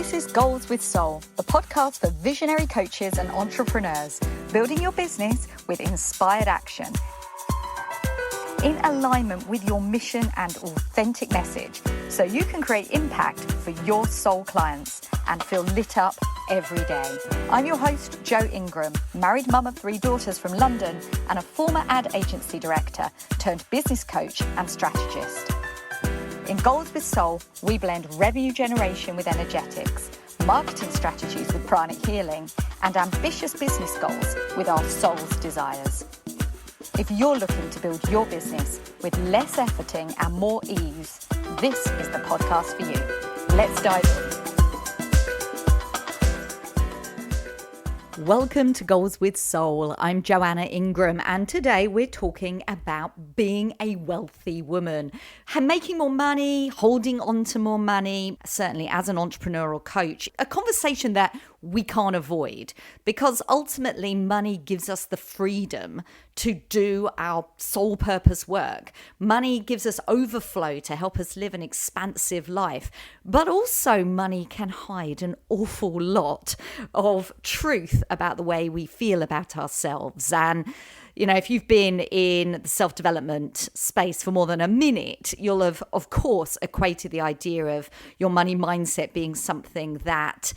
This is Goals with Soul, the podcast for visionary coaches and entrepreneurs, building your business with inspired action. In alignment with your mission and authentic message, so you can create impact for your soul clients and feel lit up every day. I'm your host, Jo Ingram, married mum of 3 daughters from London and a former ad agency director turned business coach and strategist. In Goals with Soul, we blend revenue generation with energetics, marketing strategies with pranic healing, and ambitious business goals with our soul's desires. If you're looking to build your business with less efforting and more ease, this is the podcast for you. Let's dive in. Welcome to Goals with Soul. I'm Joanna Ingram, and today we're talking about being a wealthy woman and making more money, holding on to more money, certainly as an entrepreneurial coach, a conversation that we can't avoid because ultimately money gives us the freedom to do our soul purpose work. Money gives us overflow to help us live an expansive life, but also money can hide an awful lot of truth about the way we feel about ourselves. And you know, if you've been in the self-development space for more than a minute, you'll have, of course, equated the idea of your money mindset being something that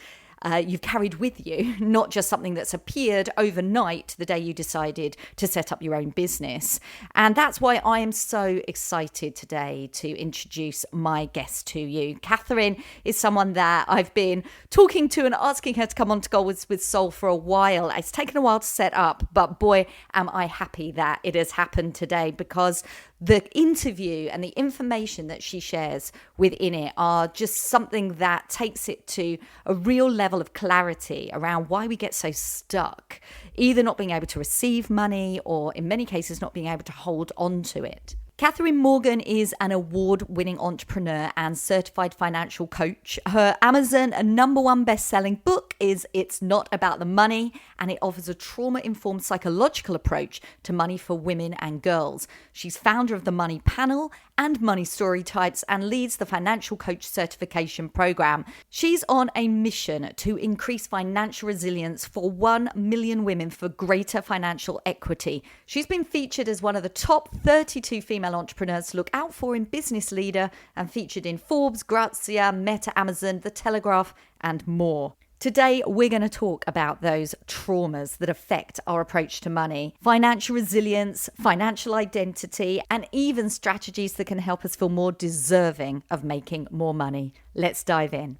you've carried with you, not just something that's appeared overnight the day you decided to set up your own business. And that's why I am so excited today to introduce my guest to you. Catherine is someone that I've been talking to and asking her to come on to Goals with Soul for a while. It's taken a while to set up, but boy, am I happy that it has happened today, because the interview and the information that she shares within it are just something that takes it to a real level of clarity around why we get so stuck, either not being able to receive money or in many cases not being able to hold on to it. Catherine Morgan is an award-winning entrepreneur and certified financial coach. Her Amazon #1 best-selling book is It's Not About the Money, and it offers a trauma-informed psychological approach to money for women and girls. She's founder of the Money Panel and Money StoryTypes and leads the Financial Coach Certification Program. She's on a mission to increase financial resilience for 1 million women for greater financial equity. She's been featured as one of the top 32 female entrepreneurs to look out for in Business Leader and featured in Forbes, Grazia, Meta, Amazon, The Telegraph, and more. Today, we're going to talk about those traumas that affect our approach to money, financial resilience, financial identity, and even strategies that can help us feel more deserving of making more money. Let's dive in.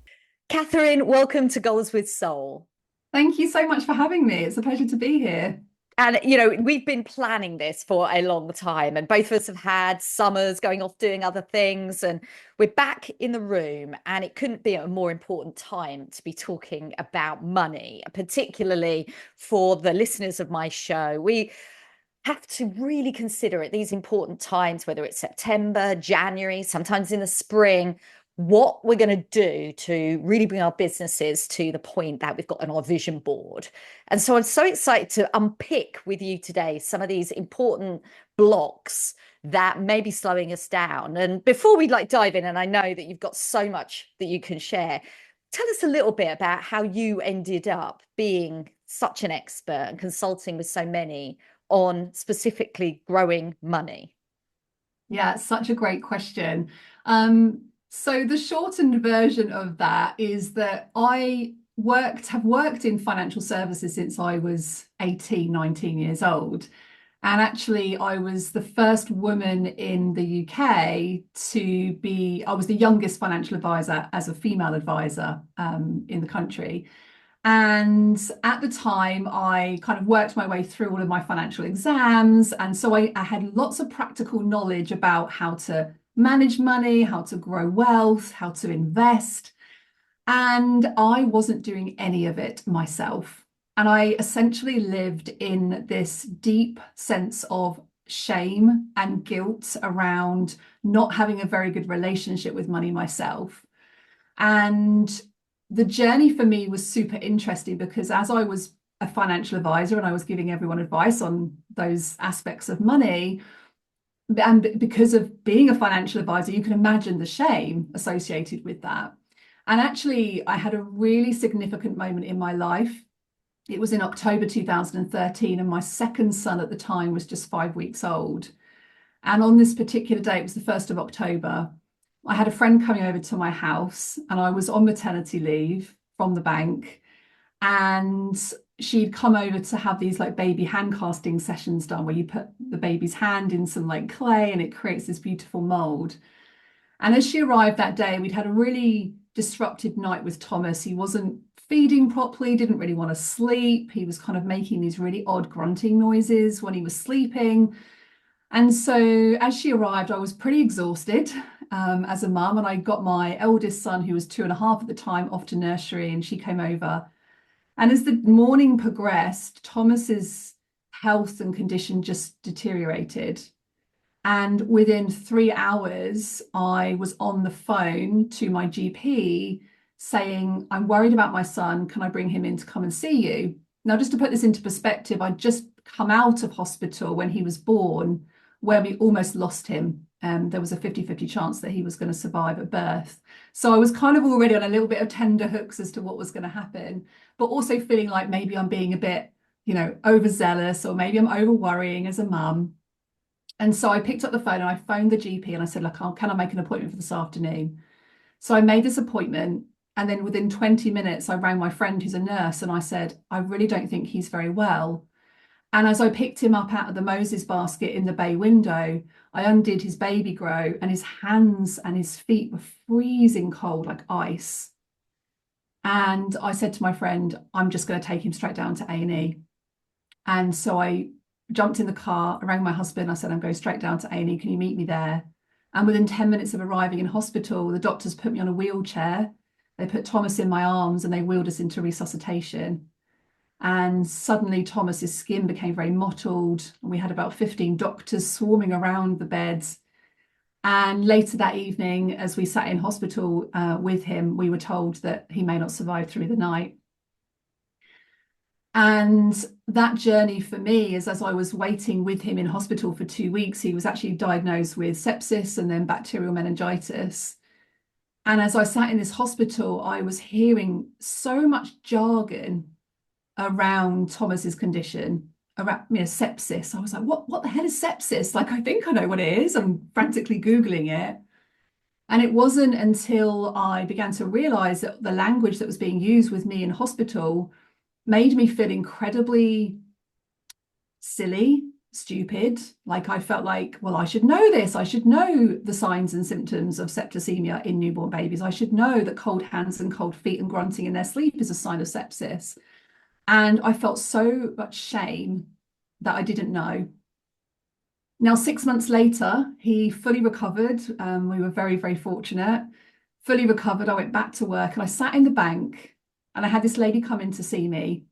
Catherine, welcome to Goals with Soul. Thank you so much for having me. It's a pleasure to be here. And, you know, we've been planning this for a long time, and both of us have had summers going off doing other things, and we're back in the room, and it couldn't be a more important time to be talking about money, particularly for the listeners of my show. We have to really consider at these important times, whether it's September, January, sometimes in the spring, what we're going to do to really bring our businesses to the point that we've got on our vision board. And so I'm so excited to unpick with you today some of these important blocks that may be slowing us down. And before we dive in, and I know that you've got so much that you can share, tell us a little bit about how you ended up being such an expert and consulting with so many on specifically growing money. Yeah, it's such a great question. So the shortened version of that is that I have worked in financial services since I was 18, 19 years old. And actually, I was the first woman in the UK I was the youngest financial advisor as a female advisor in the country. And at the time, I kind of worked my way through all of my financial exams. And so I had lots of practical knowledge about how to manage money, how to grow wealth, how to invest. And I wasn't doing any of it myself. And I essentially lived in this deep sense of shame and guilt around not having a very good relationship with money myself. And the journey for me was super interesting because as I was a financial advisor and I was giving everyone advice on those aspects of money, and because of being a financial advisor, you can imagine the shame associated with that. And actually, I had a really significant moment in my life. It was in October 2013, and my second son at the time was just 5 weeks old. And on this particular day, it was the 1st of October, I had a friend coming over to my house, and I was on maternity leave from the bank. And she'd come over to have these like baby hand casting sessions done where you put the baby's hand in some like clay and it creates this beautiful mold. And as she arrived that day, we'd had a really disrupted night with Thomas. He wasn't feeding properly, didn't really want to sleep. He was kind of making these really odd grunting noises when he was sleeping. And so as she arrived, I was pretty exhausted as a mum. And I got my eldest son, who was 2.5 at the time, off to nursery, and she came over. And as the morning progressed, Thomas's health and condition just deteriorated. And within 3 hours, I was on the phone to my GP saying, I'm worried about my son. Can I bring him in to come and see you? Now, just to put this into perspective, I'd just come out of hospital when he was born, where we almost lost him. There was a 50-50 chance that he was going to survive at birth. So I was kind of already on a little bit of tender hooks as to what was going to happen, but also feeling like maybe I'm being a bit, overzealous, or maybe I'm over worrying as a mum. And so I picked up the phone and I phoned the GP and I said, look, can I make an appointment for this afternoon? So I made this appointment. And then within 20 minutes, I rang my friend who's a nurse and I said, I really don't think he's very well. And as I picked him up out of the Moses basket in the bay window, I undid his baby grow, and his hands and his feet were freezing cold like ice. And I said to my friend, I'm just going to take him straight down to A&E. And so I jumped in the car, I rang my husband, I said, I'm going straight down to A&E, can you meet me there? And within 10 minutes of arriving in hospital, the doctors put me on a wheelchair. They put Thomas in my arms and they wheeled us into resuscitation. And suddenly Thomas's skin became very mottled. And we had about 15 doctors swarming around the beds. And later that evening, as we sat in hospital with him, we were told that he may not survive through the night. And that journey for me is, as I was waiting with him in hospital for 2 weeks, he was actually diagnosed with sepsis and then bacterial meningitis. And as I sat in this hospital, I was hearing so much jargon around Thomas's condition, around sepsis. I was like, what the hell is sepsis? Like, I think I know what it is. I'm frantically Googling it. And it wasn't until I began to realize that the language that was being used with me in hospital made me feel incredibly silly, stupid. Like I felt like, well, I should know this. I should know the signs and symptoms of septicemia in newborn babies. I should know that cold hands and cold feet and grunting in their sleep is a sign of sepsis. And I felt so much shame that I didn't know. Now, 6 months later, he fully recovered. We were very, very fortunate. Fully recovered. I went back to work and I sat in the bank and I had this lady come in to see me,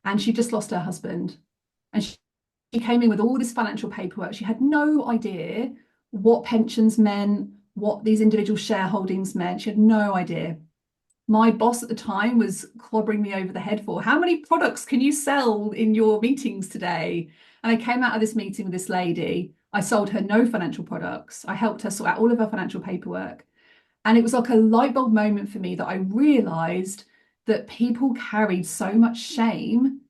and she just lost her husband. And she came in with all this financial paperwork. She had no idea what pensions meant, what these individual shareholdings meant. She had no idea. My boss at the time was clobbering me over the head for, how many products can you sell in your meetings today? And I came out of this meeting with this lady. I sold her no financial products. I helped her sort out all of her financial paperwork. And it was like a light bulb moment for me that I realized that people carried so much shame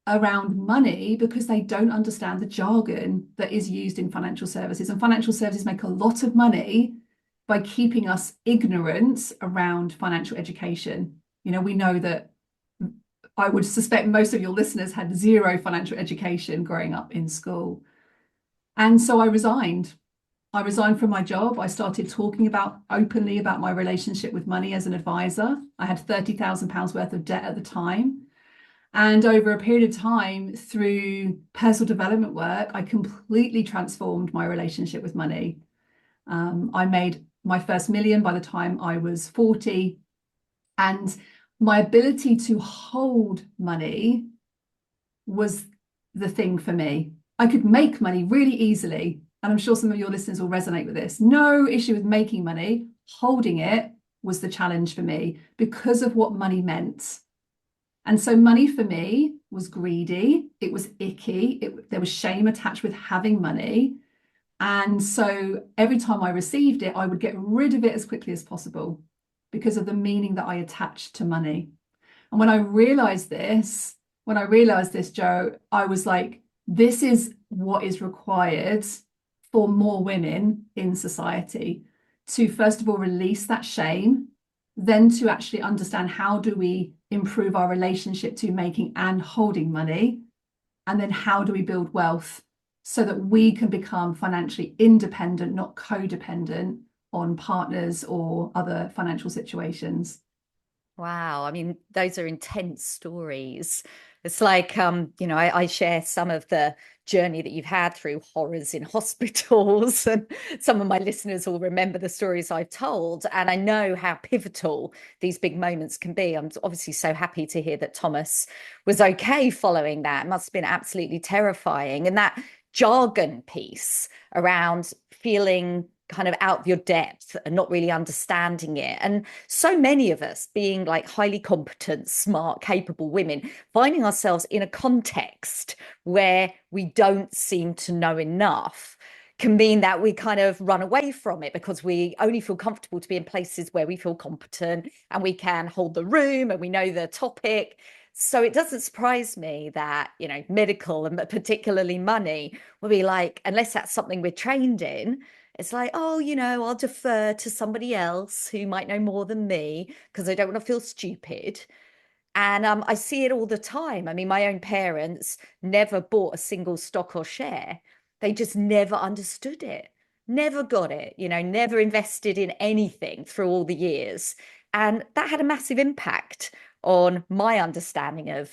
around money because they don't understand the jargon that is used in financial services. And financial services make a lot of money by keeping us ignorant around financial education. We know that I would suspect most of your listeners had zero financial education growing up in school. And so I resigned. I resigned from my job. I started talking openly about my relationship with money as an advisor. I had £30,000 worth of debt at the time. And over a period of time, through personal development work, I completely transformed my relationship with money. I made my first million by the time I was 40. And my ability to hold money was the thing for me. I could make money really easily. And I'm sure some of your listeners will resonate with this. No issue with making money. Holding it was the challenge for me because of what money meant. And so money for me was greedy. It was icky. There was shame attached with having money. And so every time I received it, I would get rid of it as quickly as possible. because of the meaning that I attached to money. And when I realized this, Joe, I was like, this is what is required for more women in society to, first of all, release that shame, then to actually understand how do we improve our relationship to making and holding money, and then how do we build wealth so that we can become financially independent, not codependent on partners or other financial situations. Wow. I mean, those are intense stories. It's like, I share some of the journey that you've had through horrors in hospitals, and some of my listeners will remember the stories I've told. And I know how pivotal these big moments can be. I'm obviously so happy to hear that Thomas was okay following that. It must have been absolutely terrifying. And that jargon piece around feeling kind of out of your depth and not really understanding it. And so many of us being like highly competent, smart, capable women, finding ourselves in a context where we don't seem to know enough can mean that we kind of run away from it because we only feel comfortable to be in places where we feel competent and we can hold the room and we know the topic. So it doesn't surprise me that, medical and particularly money will be like, unless that's something we're trained in, it's like, oh, I'll defer to somebody else who might know more than me because I don't want to feel stupid. And I see it all the time. I mean, my own parents never bought a single stock or share. They just never understood it, never got it, never invested in anything through all the years. And that had a massive impact on my understanding of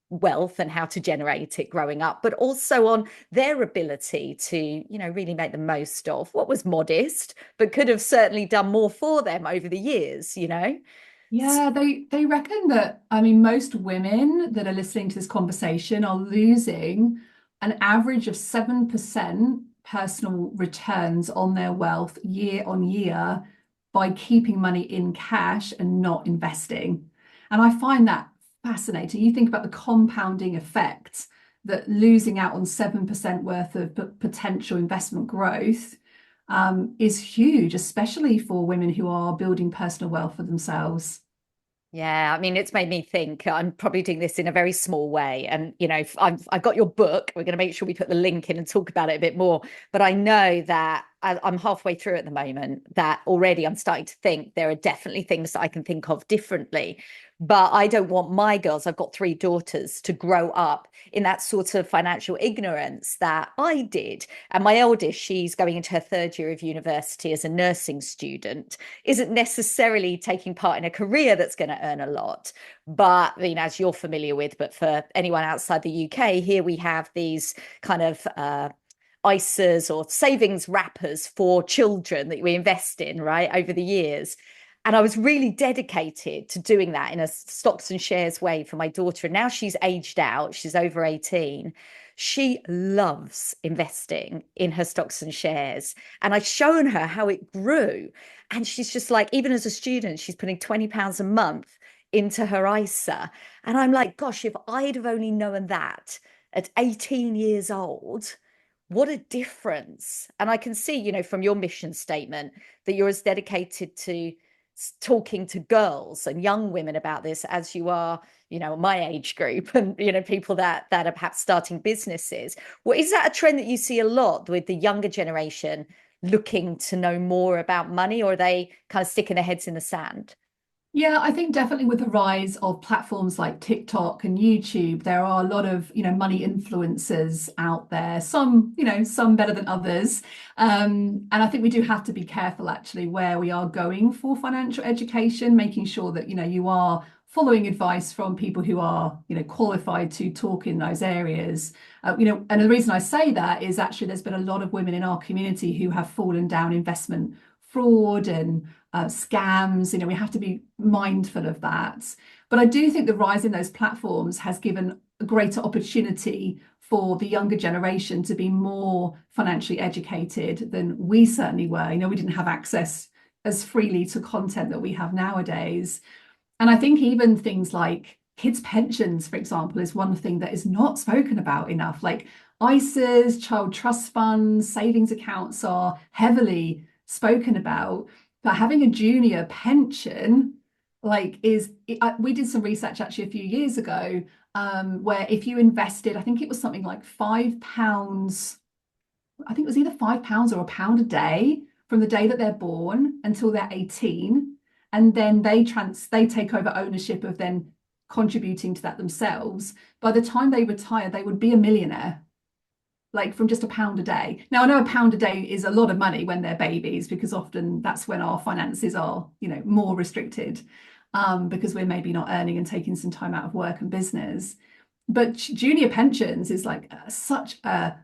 wealth and how to generate it growing up, but also on their ability to, really make the most of what was modest, but could have certainly done more for them over the years. Yeah, they reckon that, I mean, most women that are listening to this conversation are losing an average of 7% personal returns on their wealth year on year by keeping money in cash and not investing. And I find that fascinating. You think about the compounding effect that losing out on 7% worth of potential investment growth is huge, especially for women who are building personal wealth for themselves. Yeah, I mean, it's made me think I'm probably doing this in a very small way. And, I've got your book. We're going to make sure we put the link in and talk about it a bit more. But I know that I'm halfway through at the moment, that already I'm starting to think there are definitely things that I can think of differently. But I don't want my girls, I've got 3 daughters, to grow up in that sort of financial ignorance that I did. And my eldest, she's going into her 3rd year of university as a nursing student, isn't necessarily taking part in a career that's going to earn a lot. But, as you're familiar with, but for anyone outside the UK, here we have these kind of ISAs or savings wrappers for children that we invest in, right, over the years. And I was really dedicated to doing that in a stocks and shares way for my daughter. And now she's aged out, she's over 18. She loves investing in her stocks and shares. And I've shown her how it grew. And she's just like, even as a student, she's putting £20 a month into her ISA. And I'm like, gosh, if I'd have only known that at 18 years old, what a difference. And I can see, from your mission statement that you're as dedicated to talking to girls and young women about this as you are, my age group and, people that are perhaps starting businesses. Well, is that a trend that you see a lot with the younger generation looking to know more about money, or are they kind of sticking their heads in the sand? Yeah, I think definitely with the rise of platforms like TikTok and YouTube, there are a lot of, money influencers out there, some better than others. And I think we do have to be careful actually where we are going for financial education, making sure that, you are following advice from people who are, qualified to talk in those areas. And the reason I say that is actually there's been a lot of women in our community who have fallen down investment fraud and scams. We have to be mindful of that. But I do think the rise in those platforms has given a greater opportunity for the younger generation to be more financially educated than we certainly were. We didn't have access as freely to content that we have nowadays. And I think even things like kids' pensions, for example, is one thing that is not spoken about enough. Like ISAs, child trust funds, savings accounts are heavily spoken about. But having a junior pension, like, we did some research actually a few years ago, where if you invested, I think it was something like £5, I think it was either £5 or £1 a day from the day that they're born until they're 18. And then they take over ownership of then contributing to that themselves. By the time they retire, they would be a millionaire, like from just £1 a day. Now, I know £1 a day is a lot of money when they're babies, because often that's when our finances are, more restricted, because we're maybe not earning and taking some time out of work and business. But junior pensions is like such a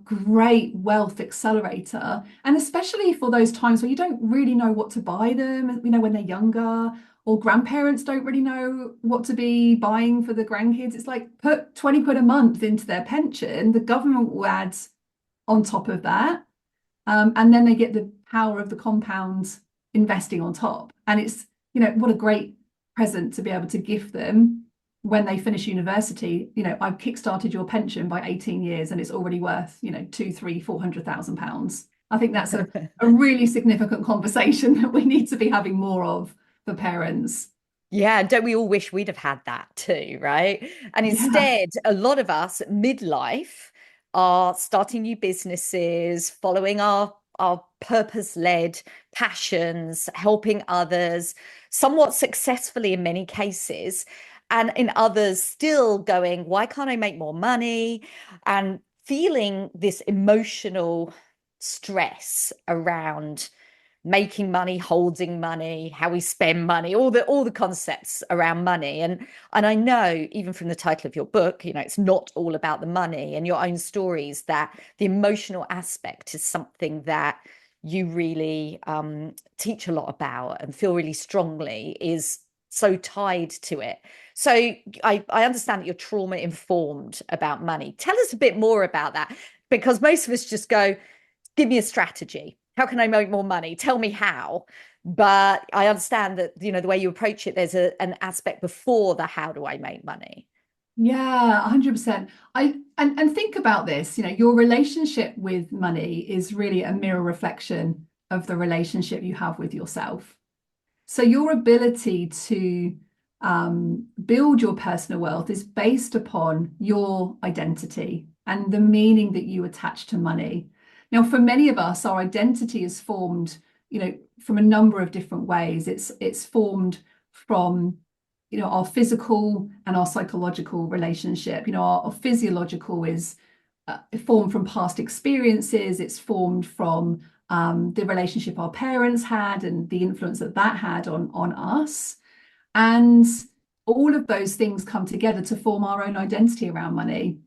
great wealth accelerator, and especially for those times where you don't really know what to buy them, when they're younger, or grandparents don't really know what to be buying for the grandkids. It's like, put 20 quid a month into their pension, the government will add on top of that, and then they get the power of the compound investing on top. And it's, what a great present to be able to give them when they finish university. I've kickstarted your pension by 18 years and it's already worth, two, three, £400,000. I think that's a really significant conversation that we need to be having more of for parents. Yeah, don't we all wish we'd have had that too, right? And Yeah. instead, a lot of us at midlife are starting new businesses, following our purpose-led passions, helping others, somewhat successfully in many cases, and in others still going, why can't I make more money? And feeling this emotional stress around making money, holding money, how we spend money, all the concepts around money. And I know even from the title of your book, it's not all about the money, and your own stories, that the emotional aspect is something that you really teach a lot about and feel really strongly is so tied to it. So I understand that you're trauma informed about money. Tell us a bit more about that, because most of us just go, give me a strategy. How can I make more money? Tell me how. But I understand that, the way you approach it, there's an aspect before the how do I make money. Yeah, 100%. And think about this, your relationship with money is really a mirror reflection of the relationship you have with yourself. So your ability to build your personal wealth is based upon your identity and the meaning that you attach to money. Now, for many of us, our identity is formed, from a number of different ways. It's formed from, our physical and our psychological relationship. Our physiological is formed from past experiences. It's formed from the relationship our parents had and the influence that that had on us. And all of those things come together to form our own identity around money.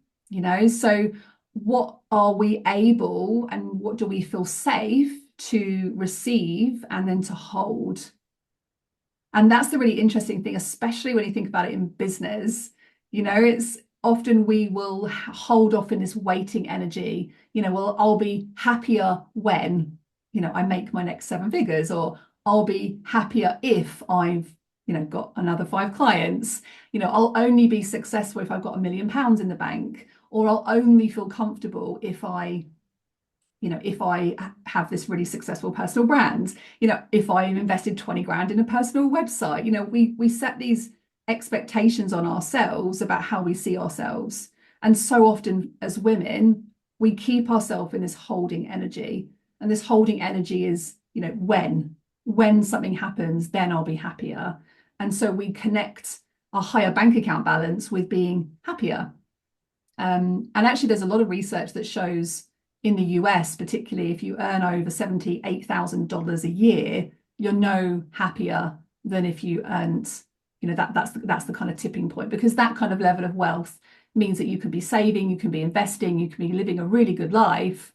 So what are we able and what do we feel safe to receive and then to hold? And that's the really interesting thing, especially when you think about it in business. It's often we will hold off in this waiting energy. Well, I'll be happier when, I make my next 7 figures, or I'll be happier if I've, got another 5 clients. I'll only be successful if I've got £1 million in the bank, or I'll only feel comfortable if I have this really successful personal brand, if I invested 20 grand in a personal website. We set these expectations on ourselves about how we see ourselves. And so often as women, we keep ourselves in this holding energy. And this holding energy is, when something happens, then I'll be happier. And so we connect our higher bank account balance with being happier. And actually, there's a lot of research that shows in the US, particularly if you earn over $78,000 a year, you're no happier than if you earned, that's the kind of tipping point, because that kind of level of wealth means that you can be saving, you can be investing, you can be living a really good life,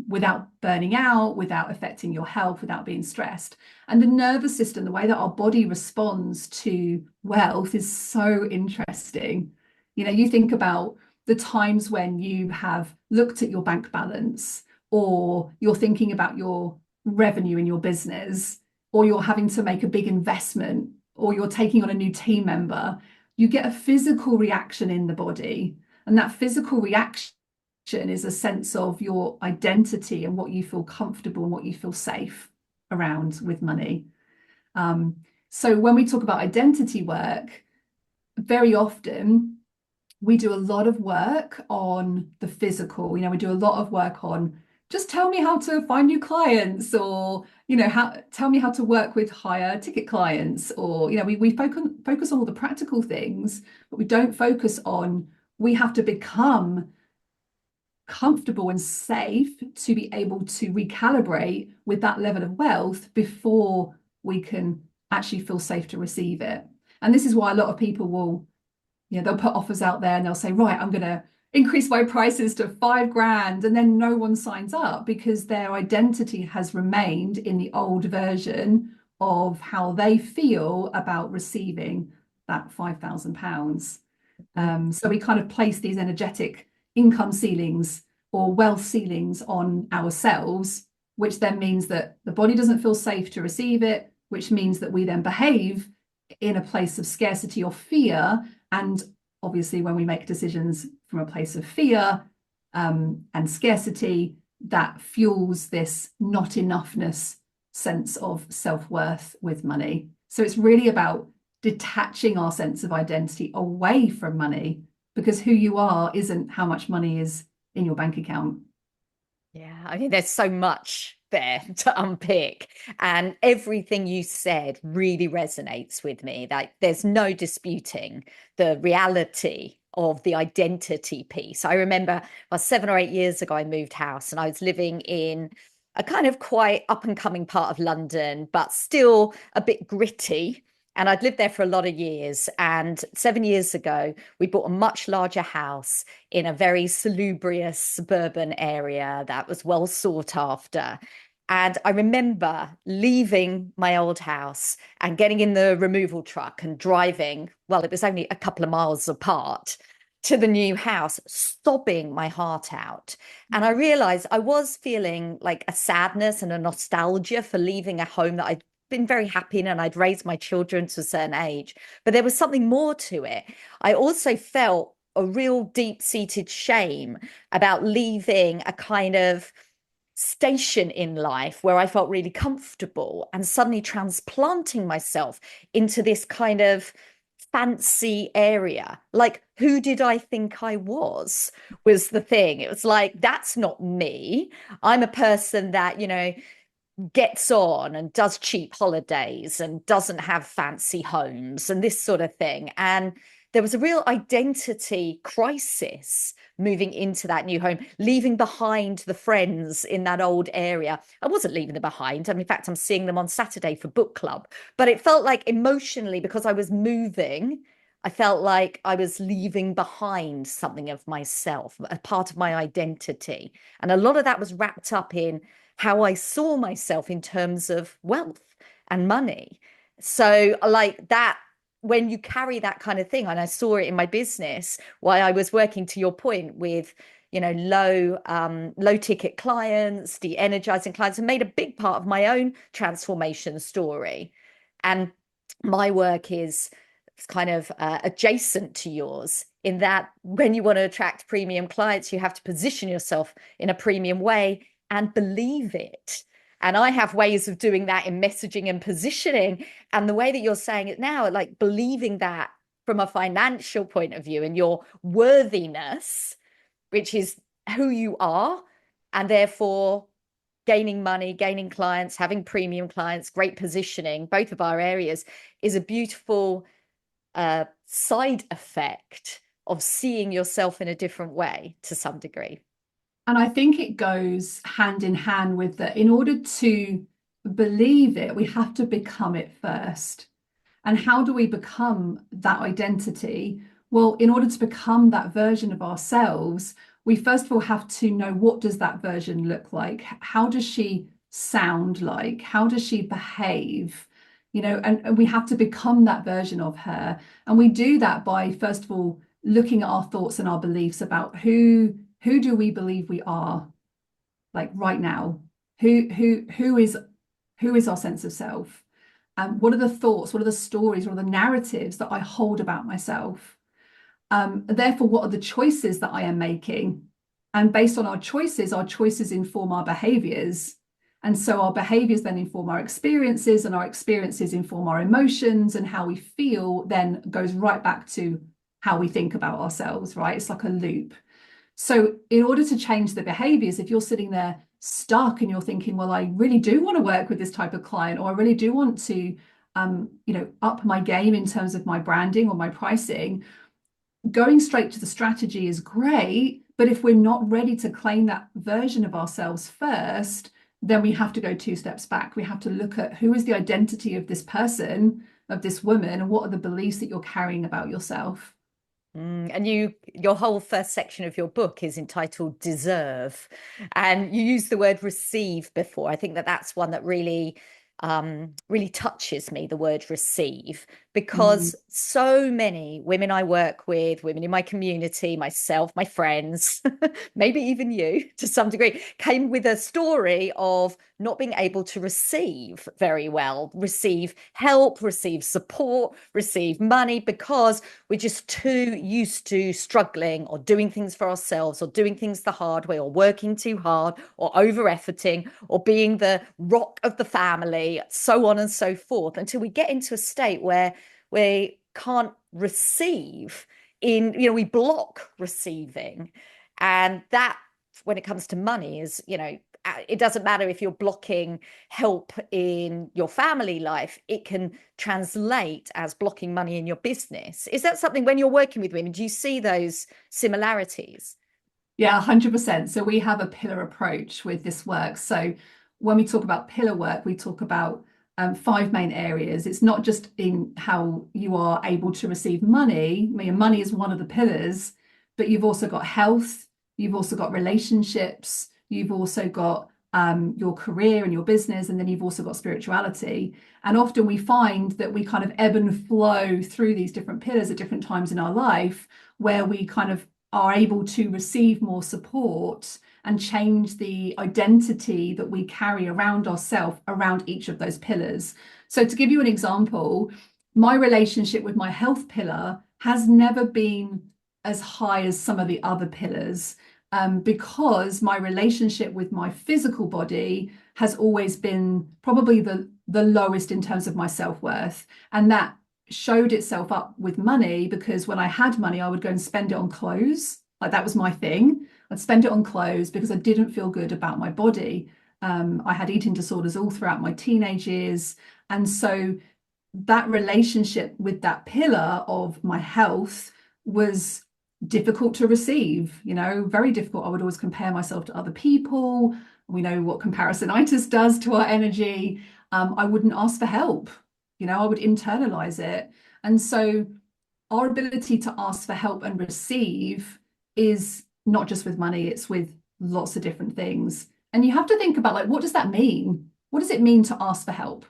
without burning out, without affecting your health, without being stressed. And the nervous system, the way that our body responds to wealth is so interesting. You think about the times when you have looked at your bank balance, or you're thinking about your revenue in your business, or you're having to make a big investment, or you're taking on a new team member, you get a physical reaction in the body. And that physical reaction is a sense of your identity and what you feel comfortable and what you feel safe around with money. So when we talk about identity work, very often we do a lot of work on the physical. We do a lot of work on just tell me how to find new clients, or tell me how to work with higher ticket clients, or we focus on all the practical things, but we don't focus on we have to become comfortable and safe to be able to recalibrate with that level of wealth before we can actually feel safe to receive it. And this is why a lot of people will, they'll put offers out there and they'll say, right, I'm going to increase my prices to 5 grand, and then no one signs up because their identity has remained in the old version of how they feel about receiving that £5,000. So we kind of place these energetic income ceilings or wealth ceilings on ourselves, which then means that the body doesn't feel safe to receive it, which means that we then behave in a place of scarcity or fear. And obviously, when we make decisions from a place of fear and scarcity, that fuels this not enoughness sense of self-worth with money. So it's really about detaching our sense of identity away from money, because who you are isn't how much money is in your bank account. Yeah, I mean, there's so much there to unpick, and everything you said really resonates with me. Like, there's no disputing the reality of the identity piece. I remember about 7 or 8 years ago, I moved house and I was living in a kind of quite up and coming part of London, but still a bit gritty. And I'd lived there for a lot of years. And 7 years ago, we bought a much larger house in a very salubrious suburban area that was well sought after. And I remember leaving my old house and getting in the removal truck and driving, well, it was only a couple of miles apart, to the new house, sobbing my heart out. And I realized I was feeling like a sadness and a nostalgia for leaving a home that I'd been very happy in, and I'd raised my children to a certain age, but there was something more to it. I also felt a real deep-seated shame about leaving a kind of station in life where I felt really comfortable and suddenly transplanting myself into this kind of fancy area. Like, who did I think I was the thing. It was like, that's not me. I'm a person that, gets on and does cheap holidays and doesn't have fancy homes and this sort of thing. And there was a real identity crisis moving into that new home, leaving behind the friends in that old area. I wasn't leaving them behind. I mean, in fact, I'm seeing them on Saturday for book club. But it felt like emotionally, because I was moving, I felt like I was leaving behind something of myself, a part of my identity. And a lot of that was wrapped up in how I saw myself in terms of wealth and money. So, like that, when you carry that kind of thing, and I saw it in my business while I was working, to your point, with low ticket clients, de-energizing clients, and made a big part of my own transformation story. And my work is kind of adjacent to yours, in that when you want to attract premium clients, you have to position yourself in a premium way and believe it. And I have ways of doing that in messaging and positioning. And the way that you're saying it now, like believing that from a financial point of view and your worthiness, which is who you are, and therefore gaining money, gaining clients, having premium clients, great positioning, both of our areas, is a beautiful side effect of seeing yourself in a different way to some degree. And I think it goes hand in hand with that. In order to believe it, we have to become it first. And how do we become that identity? Well, in order to become that version of ourselves, we first of all have to know, what does that version look like? How does she sound like? How does she behave? And we have to become that version of her. And we do that by, first of all, looking at our thoughts and our beliefs about who do we believe we are, like right now? Who is our sense of self? And what are the thoughts, what are the stories, what are the narratives that I hold about myself? Therefore, what are the choices that I am making? And based on our choices inform our behaviors. And so our behaviors then inform our experiences, and our experiences inform our emotions, and how we feel then goes right back to how we think about ourselves, right? It's like a loop. So in order to change the behaviors, if you're sitting there stuck and you're thinking, well, I really do want to work with this type of client, or I really do want to, up my game in terms of my branding or my pricing, going straight to the strategy is great. But if we're not ready to claim that version of ourselves first, then we have to go 2 steps back. We have to look at who is the identity of this person, of this woman, and what are the beliefs that you're carrying about yourself. And your whole first section of your book is entitled Deserve, and you used the word receive before. I think that that's one that really touches me, the word receive, Mm. because so many women I work with, women in my community, myself, my friends, maybe even you to some degree, came with a story of not being able to receive very well, receive help, receive support, receive money, because we're just too used to struggling or doing things for ourselves or doing things the hard way or working too hard or over efforting or being the rock of the family, so on and so forth, until we get into a state where we can't receive we block receiving. And that, when it comes to money, is, it doesn't matter if you're blocking help in your family life, it can translate as blocking money in your business. Is that something, when you're working with women, do you see those similarities? Yeah, 100%. So we have a pillar approach with this work. So when we talk about pillar work, we talk about 5 main areas. It's not just in how you are able to receive money. I mean, money is one of the pillars, but you've also got health, you've also got relationships, you've also got your career and your business, and then you've also got spirituality. And often we find that we kind of ebb and flow through these different pillars at different times in our life, where we kind of are able to receive more support and change the identity that we carry around ourselves around each of those pillars. So to give you an example, my relationship with my health pillar has never been as high as some of the other pillars, because my relationship with my physical body has always been probably the lowest in terms of my self-worth. And that showed itself up with money, because when I had money, I would go and spend it on clothes. Like, that was my thing. I'd spend it on clothes because I didn't feel good about my body. I had eating disorders all throughout my teenage years. And so that relationship with that pillar of my health was difficult to receive, very difficult. I would always compare myself to other people. We know what comparisonitis does to our energy. I wouldn't ask for help. I would internalize it. And so our ability to ask for help and receive is not just with money, it's with lots of different things. And you have to think about, like, what does that mean? What does it mean to ask for help?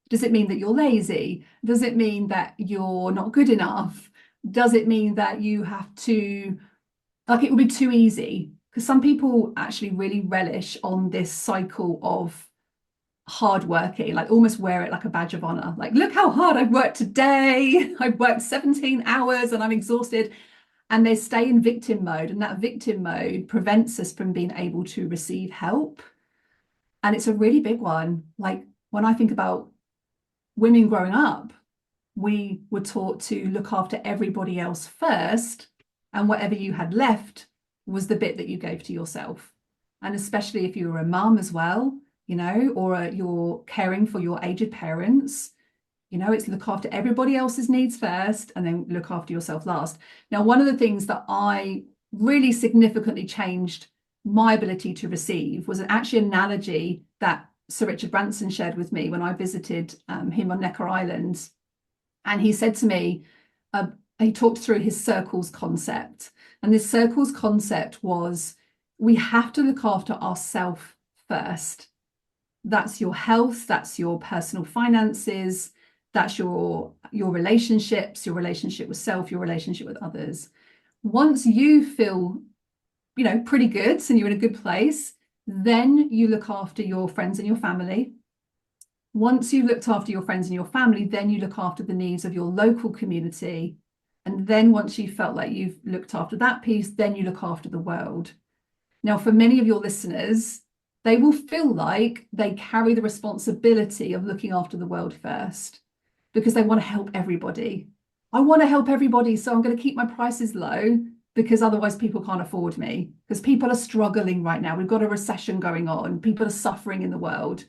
Does it mean that you're lazy? Does it mean that you're not good enough? Does it mean that you have to, like, it would be too easy? Because some people actually really relish on this cycle of hardworking, like almost wear it like a badge of honor. Like, look how hard I've worked today. I've worked 17 hours and I'm exhausted. And they stay in victim mode. And that victim mode prevents us from being able to receive help. And it's a really big one. Like, when I think about women growing up, we were taught to look after everybody else first. And whatever you had left was the bit that you gave to yourself. And especially if you were a mum as well, or you're caring for your aged parents, it's look after everybody else's needs first and then look after yourself last. Now, one of the things that I really significantly changed my ability to receive was actually an analogy that Sir Richard Branson shared with me when I visited him on Necker Island. And he said to me, he talked through his circles concept. And this circles concept was, we have to look after ourselves first. That's your health, that's your personal finances, that's your relationships, your relationship with self, your relationship with others. Once you feel, pretty good and you're in a good place, then you look after your friends and your family. Once you've looked after your friends and your family, then you look after the needs of your local community. And then once you felt like you've looked after that piece, then you look after the world. Now, for many of your listeners, they will feel like they carry the responsibility of looking after the world first because they want to help everybody. I want to help everybody, so I'm going to keep my prices low because otherwise people can't afford me. Because people are struggling right now. We've got a recession going on. People are suffering in the world.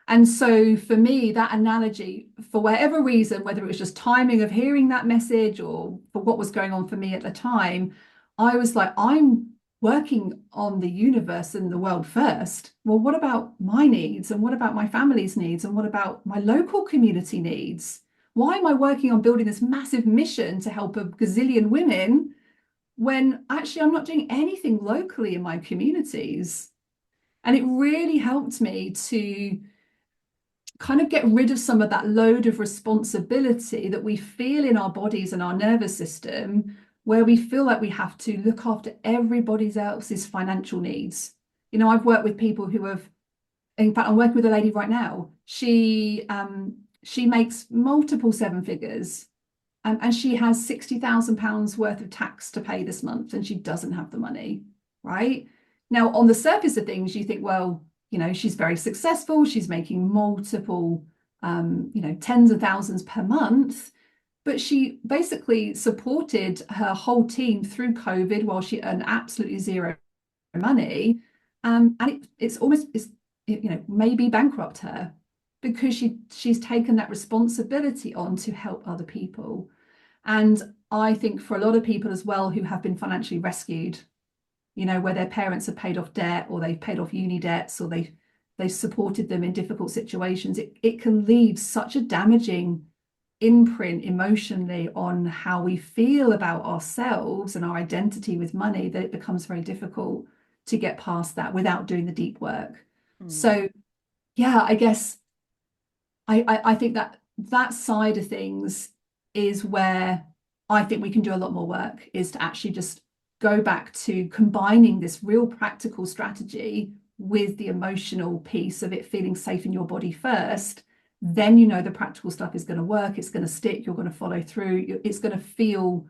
And so for me, that analogy, for whatever reason, whether it was just timing of hearing that message or for what was going on for me at the time, I was like, I'm working on the universe and the world first. Well, what about my needs? And what about my family's needs? And what about my local community needs? Why am I working on building this massive mission to help a gazillion women when actually I'm not doing anything locally in my communities? And it really helped me to kind of get rid of some of that load of responsibility that we feel in our bodies and our nervous system, where we feel like we have to look after everybody else's financial needs. You know, I've worked with people who have, in fact, I'm working with a lady right now. She makes multiple seven figures, and she has £60,000 worth of tax to pay this month, and she doesn't have the money, right? Now, on the surface of things, you think, well, you know, she's very successful. She's making multiple, you know, tens of thousands per month. But she basically supported her whole team through COVID while she earned absolutely zero money. And it's almost, you know, maybe bankrupt her because she's taken that responsibility on to help other people. And I think for a lot of people as well who have been financially rescued, you know, where their parents have paid off debt or they've paid off uni debts or they've supported them in difficult situations, it can leave such a damaging imprint emotionally on how we feel about ourselves and our identity with money that it becomes very difficult to get past that without doing the deep work. Mm. So yeah, I guess I think that that side of things is where I think we can do a lot more work, is to actually just go back to combining this real practical strategy with the emotional piece of it feeling safe in your body first. Then you know the practical stuff is going to work, it's going to stick, you're going to follow through, it's going to feel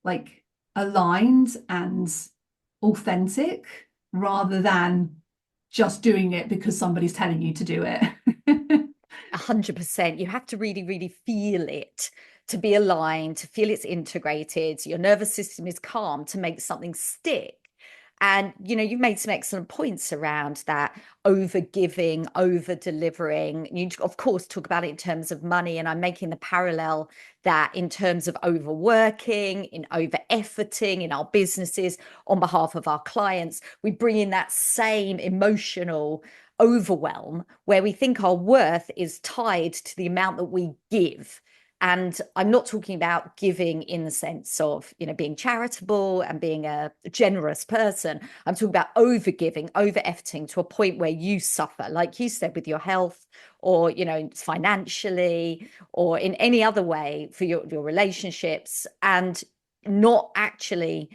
like aligned and authentic rather than just doing it because somebody's telling you to do it. 100%. You have to really, really feel it to be aligned, to feel it's integrated. Your nervous system is calm to make something stick. And, you know, you've made some excellent points around that over giving, over delivering. You, of course, talk about it in terms of money. And I'm making the parallel that in terms of overworking, in over efforting in our businesses on behalf of our clients, we bring in that same emotional overwhelm where we think our worth is tied to the amount that we give. And I'm not talking about giving in the sense of, you know, being charitable and being a generous person. I'm talking about over giving, over efforting to a point where you suffer, like you said, with your health or, you know, financially or in any other way for your relationships, and not actually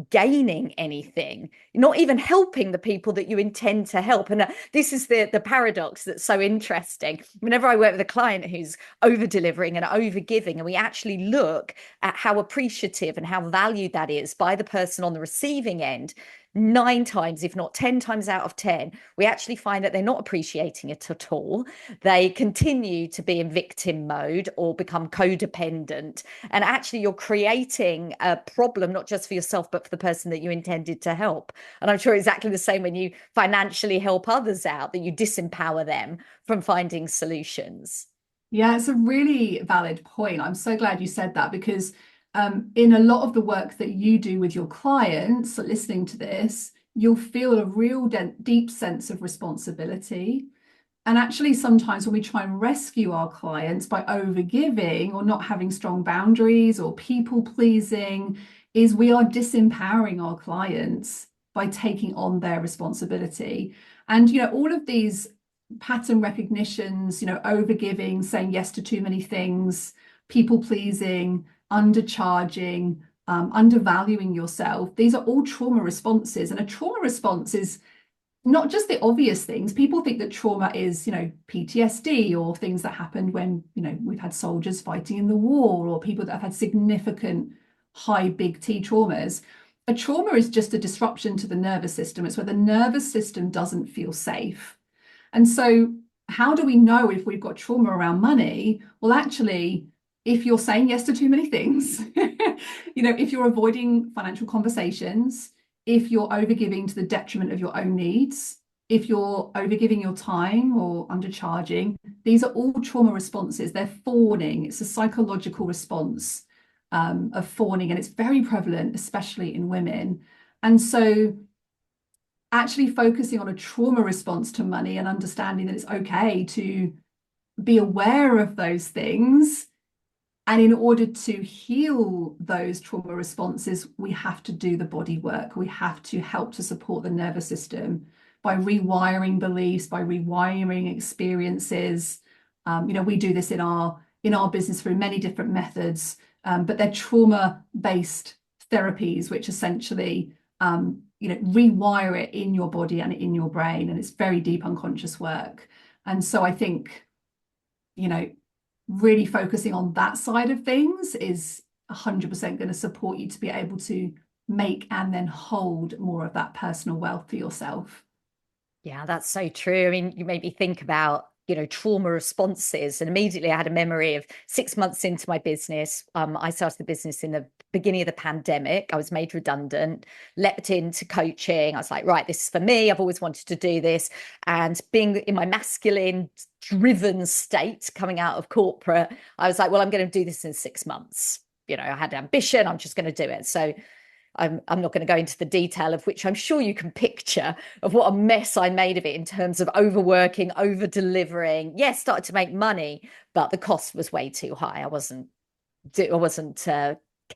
gaining anything, not even helping the people that you intend to help. And this is the paradox that's so interesting. Whenever I work with a client who's over delivering and over giving, and we actually look at how appreciative and how valued that is by the person on the receiving end, 9 times, if not 10 times out of 10, we actually find that they're not appreciating it at all. They continue to be in victim mode or become codependent. And actually, you're creating a problem, not just for yourself, but for the person that you intended to help. And I'm sure exactly the same when you financially help others out, that you disempower them from finding solutions. Yeah, it's a really valid point. I'm so glad you said that because in a lot of the work that you do with your clients, listening to this, you'll feel a real deep sense of responsibility. And actually, sometimes when we try and rescue our clients by overgiving or not having strong boundaries or people pleasing, is we are disempowering our clients by taking on their responsibility. And, you know, all of these pattern recognitions, you know, overgiving, saying yes to too many things, people pleasing, undercharging, undervaluing yourself, these are all trauma responses. And a trauma response is not just the obvious things. People think that trauma is, you know, PTSD or things that happened when, you know, we've had soldiers fighting in the war or people that have had significant high big T traumas. a trauma is just a disruption to the nervous system. It's where the nervous system doesn't feel safe. And so, how do we know if we've got trauma around money? Well, actually, if you're saying yes to too many things, if you're avoiding financial conversations, if you're overgiving to the detriment of your own needs, if you're overgiving your time or undercharging, these are all trauma responses. They're fawning. It's a psychological response of fawning, and it's very prevalent, especially in women. And so, actually focusing on a trauma response to money and understanding that it's okay to be aware of those things. And in order to heal those trauma responses, we have to do the body work. We have to help to support the nervous system by rewiring beliefs, by rewiring experiences. We do this in our business through many different methods, but they're trauma-based therapies, which essentially rewire it in your body and in your brain. And it's very deep unconscious work. And so I think, really focusing on that side of things is 100% going to support you to be able to make and then hold more of that personal wealth for yourself. Yeah, that's so true. I mean, you made me think about, trauma responses. And immediately I had a memory of 6 months into my business. I started the business in the beginning of the pandemic. I was made redundant, leapt into coaching. I was like, right, this is for me. I've always wanted to do this. And being in my masculine, driven state coming out of corporate, I was like, well, I'm going to do this in 6 months. I had ambition. I'm just going to do it. So I'm not going to go into the detail of which I'm sure you can picture of what a mess I made of it in terms of overworking, over delivering. Yes, started to make money, but the cost was way too high. I wasn't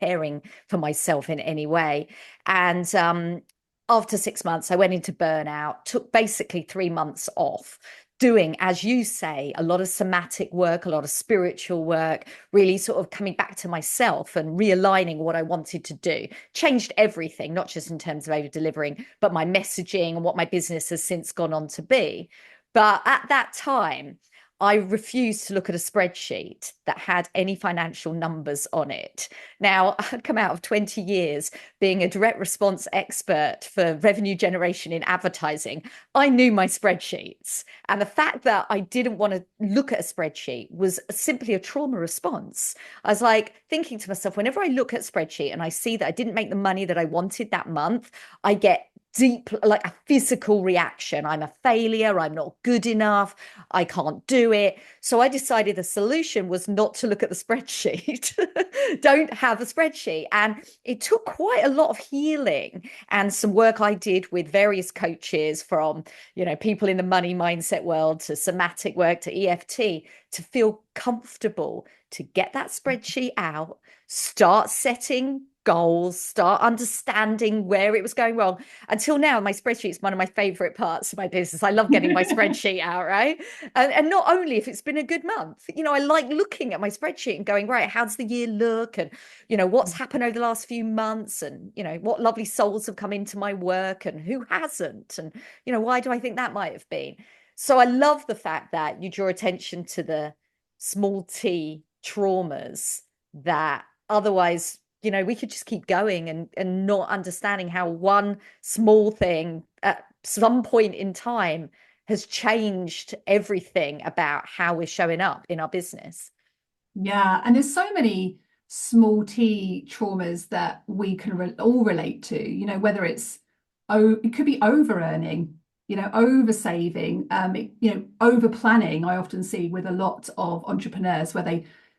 caring for myself in any way. And after 6 months, I went into burnout, took basically 3 months off, doing, as you say, a lot of somatic work, a lot of spiritual work, really sort of coming back to myself and realigning what I wanted to do. Changed everything, not just in terms of over delivering, but my messaging and what my business has since gone on to be. But at that time, I refused to look at a spreadsheet that had any financial numbers on it. Now, I'd come out of 20 years being a direct response expert for revenue generation in advertising. I knew my spreadsheets. And the fact that I didn't want to look at a spreadsheet was simply a trauma response. I was like thinking to myself, whenever I look at a spreadsheet and I see that I didn't make the money that I wanted that month, I get deep, like a physical reaction. I'm a failure. I'm not good enough. I can't do it. So I decided the solution was not to look at the spreadsheet. Don't have a spreadsheet. And it took quite a lot of healing and some work I did with various coaches, from, people in the money mindset world to somatic work to EFT, to feel comfortable to get that spreadsheet out, start setting goals, start understanding where it was going wrong. Until now, my spreadsheet is one of my favorite parts of my business. I love getting my spreadsheet out, right? And not only if it's been a good month, I like looking at my spreadsheet and going, right, how does the year look? And, what's happened over the last few months? And, what lovely souls have come into my work and who hasn't? And, why do I think that might have been? So I love the fact that you draw attention to the small t traumas that otherwise, we could just keep going and not understanding how one small thing at some point in time has changed everything about how we're showing up in our business. Yeah, and there's so many small t traumas that we can all relate to, whether it could be over earning, over saving, over planning. I often see with a lot of entrepreneurs where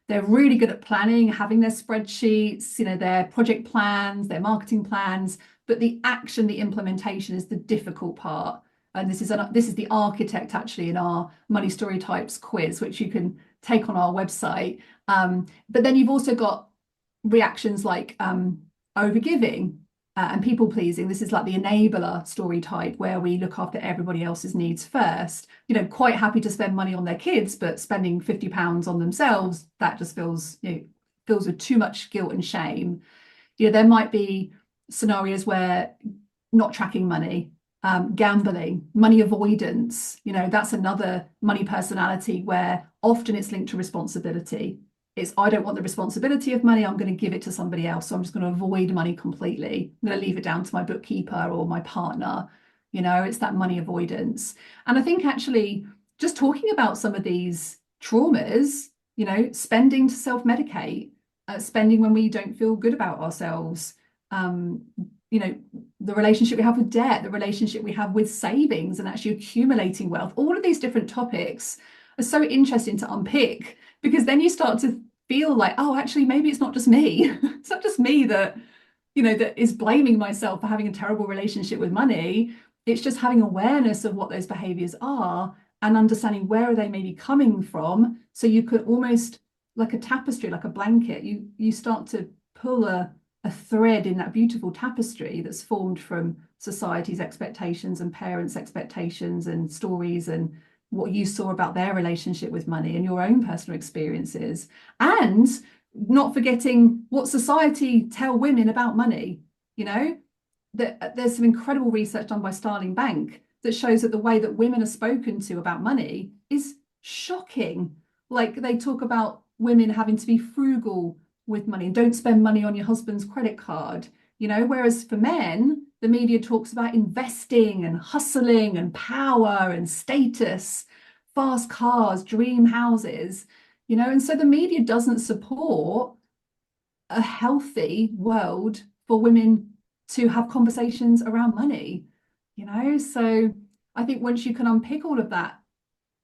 they're really good at planning, having their spreadsheets, their project plans, their marketing plans, but the action, the implementation is the difficult part. And this is the architect actually in our Money StoryTypes quiz, which you can take on our website. But then you've also got reactions like overgiving and people pleasing. This is like the enabler story type, where we look after everybody else's needs first. Quite happy to spend money on their kids, but spending £50 on themselves, that just fills with too much guilt and shame. There might be scenarios where not tracking money, gambling, money avoidance. That's another money personality where often it's linked to responsibility. It's, I don't want the responsibility of money. I'm going to give it to somebody else. So I'm just going to avoid money completely. I'm going to leave it down to my bookkeeper or my partner. It's that money avoidance. And I think actually just talking about some of these traumas, spending to self-medicate, spending when we don't feel good about ourselves, the relationship we have with debt, the relationship we have with savings and actually accumulating wealth, all of these different topics are so interesting to unpick, because then you start to feel like, oh, actually, maybe it's not just me. It's not just me that, that is blaming myself for having a terrible relationship with money. It's just having awareness of what those behaviors are and understanding where are they maybe coming from. So you could almost, like a tapestry, like a blanket, you start to pull a thread in that beautiful tapestry that's formed from society's expectations and parents' expectations and stories and what you saw about their relationship with money and your own personal experiences, and not forgetting what society tell women about money. There's some incredible research done by Starling Bank that shows that the way that women are spoken to about money is shocking. Like, they talk about women having to be frugal with money and don't spend money on your husband's credit card, whereas for men, the media talks about investing and hustling and power and status, fast cars, dream houses, and so the media doesn't support a healthy world for women to have conversations around money, so I think once you can unpick all of that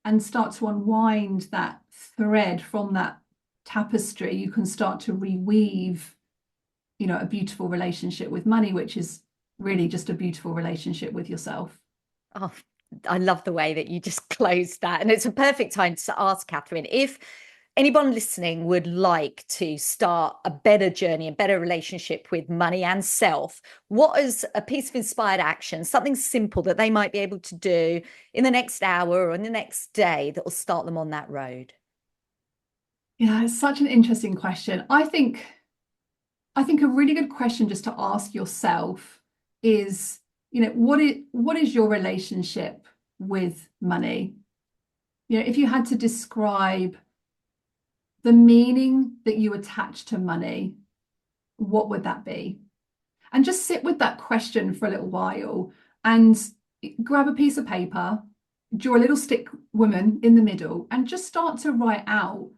and start to unwind that thread from that tapestry, you can start to reweave, a beautiful relationship with money, which is really just a beautiful relationship with yourself. Oh, I love the way that you just closed that. And it's a perfect time to ask Catherine, if anyone listening would like to start a better journey, a better relationship with money and self, what is a piece of inspired action, something simple that they might be able to do in the next hour or in the next day that will start them on that road? Yeah, it's such an interesting question. I think a really good question just to ask yourself is, what is your relationship with money? If you had to describe the meaning that you attach to money, what would that be? And just sit with that question for a little while and grab a piece of paper, draw a little stick woman in the middle, and just start to write out,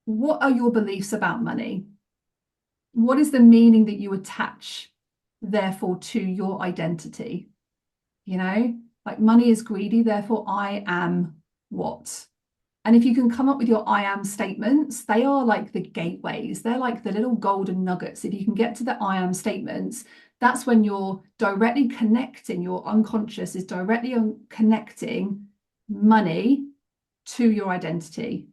what are your beliefs about money? What is the meaning that you attach, therefore, to your identity? Like, money is greedy, therefore I am what? And if you can come up with your I am statements, they are like the gateways. They're like the little golden nuggets. If you can get to the I am statements, that's when you're directly connecting, your unconscious is directly connecting money to your identity.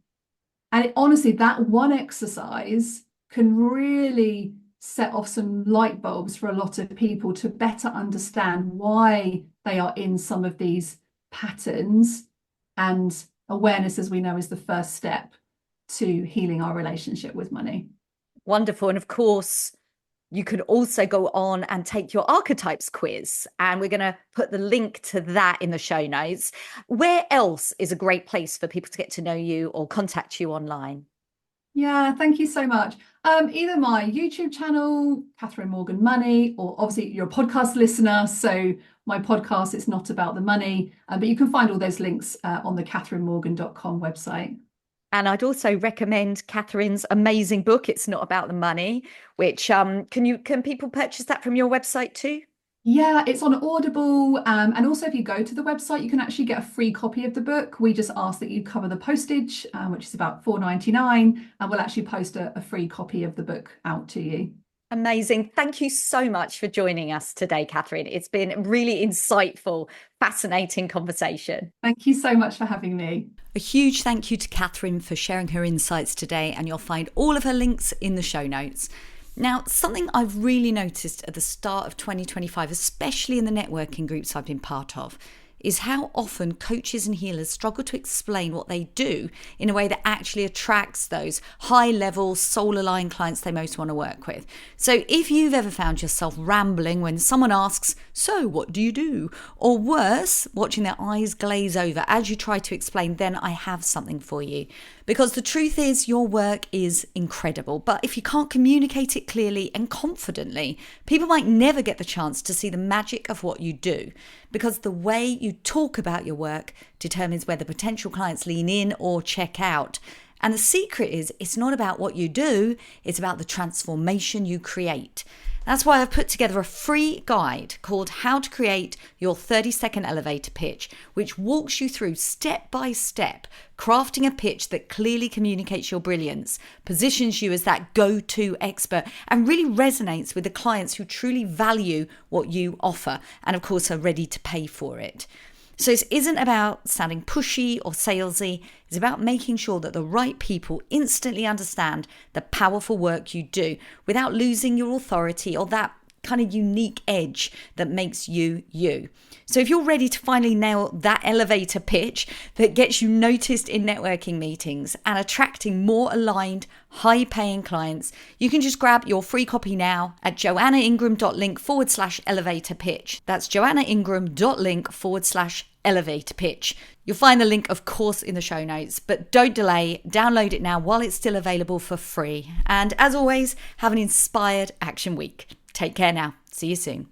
And honestly, that one exercise can really set off some light bulbs for a lot of people to better understand why they are in some of these patterns. And awareness, as we know, is the first step to healing our relationship with money. Wonderful. And of course, you can also go on and take your archetypes quiz. And we're going to put the link to that in the show notes. Where else is a great place for people to get to know you or contact you online? Yeah, thank you so much. Either my YouTube channel, Catherine Morgan Money, or obviously you're a podcast listener, so my podcast, It's Not About the Money, but you can find all those links on the catherinemorgan.com website. And I'd also recommend Catherine's amazing book, It's Not About the Money, which can people purchase that from your website too? Yeah, it's on Audible. And also, if you go to the website, you can actually get a free copy of the book. We just ask that you cover the postage, which is about $4.99, and we'll actually post a free copy of the book out to you. Amazing. Thank you so much for joining us today, Catherine. It's been a really insightful, fascinating conversation. Thank you so much for having me. A huge thank you to Catherine for sharing her insights today, and you'll find all of her links in the show notes. Now, something I've really noticed at the start of 2025, especially in the networking groups I've been part of, is how often coaches and healers struggle to explain what they do in a way that actually attracts those high-level, soul-aligned clients they most want to work with. So if you've ever found yourself rambling when someone asks, "So what do you do?" or worse, watching their eyes glaze over as you try to explain, then I have something for you. Because the truth is, your work is incredible, but if you can't communicate it clearly and confidently, people might never get the chance to see the magic of what you do. Because the way you talk about your work determines whether potential clients lean in or check out. And the secret is, it's not about what you do, it's about the transformation you create. That's why I've put together a free guide called How to Create Your 30-Second Elevator Pitch, which walks you through step by step, crafting a pitch that clearly communicates your brilliance, positions you as that go-to expert, and really resonates with the clients who truly value what you offer and, of course, are ready to pay for it. So this isn't about sounding pushy or salesy. It's about making sure that the right people instantly understand the powerful work you do without losing your authority or that kind of unique edge that makes you you. So if you're ready to finally nail that elevator pitch that gets you noticed in networking meetings and attracting more aligned, high-paying clients, you can just grab your free copy now at joannaingram.link/elevator pitch. That's joannaingram.link/elevator pitch. You'll find the link, of course, in the show notes, but don't delay. Download it now while it's still available for free. And as always, have an inspired action week. Take care now. See you soon.